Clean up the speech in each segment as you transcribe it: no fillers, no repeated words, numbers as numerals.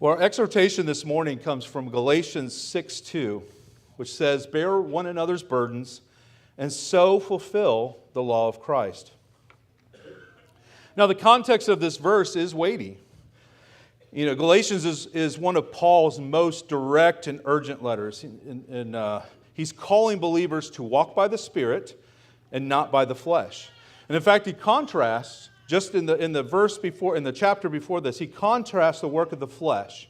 Well, our exhortation this morning comes from Galatians 6:2, which says, "Bear one another's burdens, and so fulfill the law of Christ." Now, the context of this verse is weighty. Galatians is one of Paul's most direct and urgent letters. He's calling believers to walk by the Spirit and not by the flesh. And in fact, he contrasts, just in the verse before, in the chapter before this, he contrasts the work of the flesh.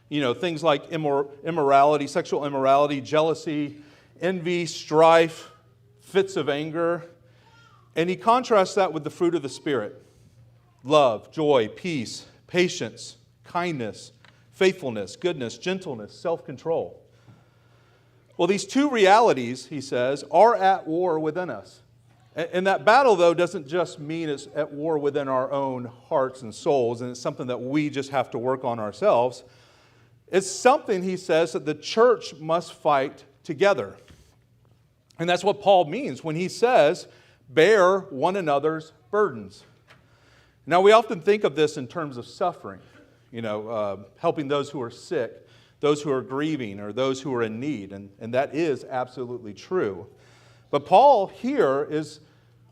Things like immorality, sexual immorality, jealousy, envy, strife, fits of anger. And he contrasts that with the fruit of the Spirit: love, joy, peace, patience, kindness, faithfulness, goodness, gentleness, self-control. Well, these two realities, he says, are at war within us. And that battle, though, doesn't just mean it's at war within our own hearts and souls, and it's something that we just have to work on ourselves. It's something, he says, that the church must fight together. And that's what Paul means when he says, bear one another's burdens. Now, we often think of this in terms of suffering, helping those who are sick, those who are grieving, or those who are in need, and that is absolutely true. But Paul here is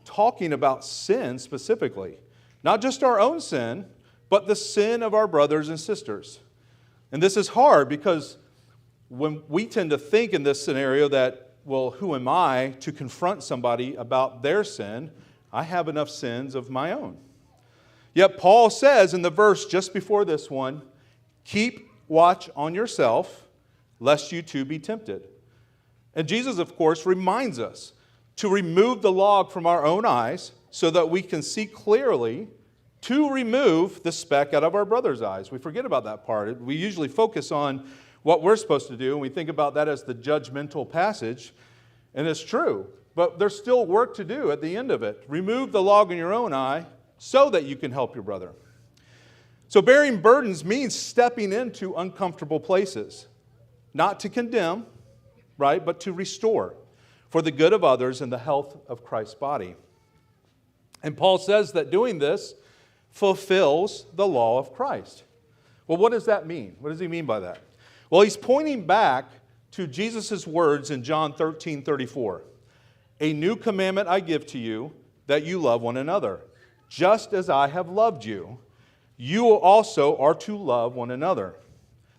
talking about sin specifically. Not just our own sin, but the sin of our brothers and sisters. And this is hard because when we tend to think in this scenario that, well, who am I to confront somebody about their sin? I have enough sins of my own. Yet Paul says in the verse just before this one, keep watch on yourself, lest you too be tempted. And Jesus, of course, reminds us to remove the log from our own eyes so that we can see clearly to remove the speck out of our brother's eyes. We forget about that part. We usually focus on what we're supposed to do, and we think about that as the judgmental passage, and it's true. But there's still work to do at the end of it. Remove the log in your own eye so that you can help your brother. So bearing burdens means stepping into uncomfortable places, not to condemn, right, but to restore for the good of others and the health of Christ's body. And Paul says that doing this fulfills the law of Christ. Well, what does that mean? What does he mean by that? Well, he's pointing back to Jesus' words in John 13:34. "A new commandment I give to you, that you love one another. Just as I have loved you, you also are to love one another."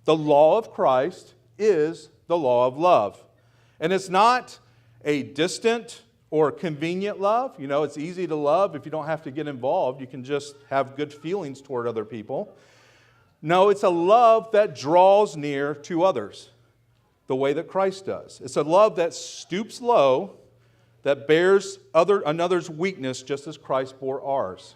The law of Christ is the law of love. And it's not a distant or convenient love. It's easy to love if you don't have to get involved. You can just have good feelings toward other people. No, it's a love that draws near to others, the way that Christ does. It's a love that stoops low, that bears another's weakness just as Christ bore ours.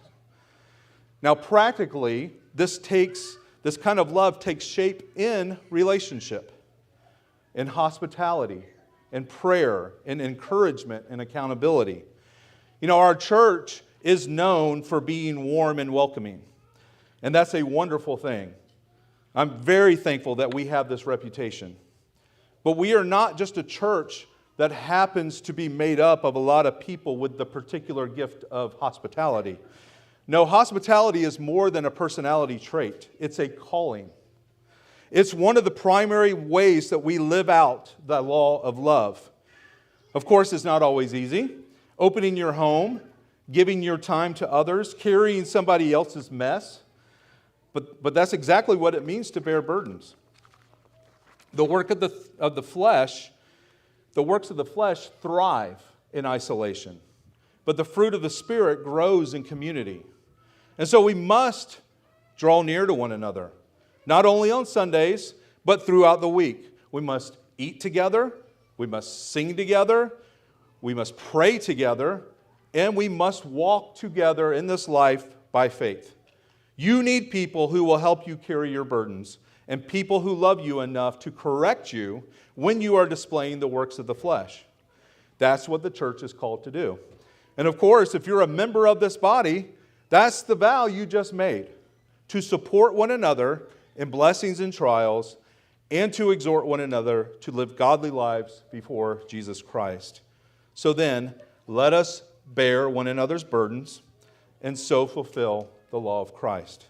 Now, practically, this kind of love takes shape in relationship, in hospitality, in prayer, in encouragement, and accountability. Our church is known for being warm and welcoming, and that's a wonderful thing. I'm very thankful that we have this reputation. But we are not just a church that happens to be made up of a lot of people with the particular gift of hospitality. No, hospitality is more than a personality trait. It's a calling. It's one of the primary ways that we live out the law of love. Of course, it's not always easy. Opening your home, giving your time to others, carrying somebody else's mess. But that's exactly what it means to bear burdens. The works of the flesh thrive in isolation. But the fruit of the Spirit grows in community. And so we must draw near to one another. Not only on Sundays, but throughout the week. We must eat together, we must sing together, we must pray together, and we must walk together in this life by faith. You need people who will help you carry your burdens, and people who love you enough to correct you when you are displaying the works of the flesh. That's what the church is called to do. And of course, if you're a member of this body, that's the vow you just made, to support one another in blessings and trials, and to exhort one another to live godly lives before Jesus Christ. So then, let us bear one another's burdens, and so fulfill the law of Christ.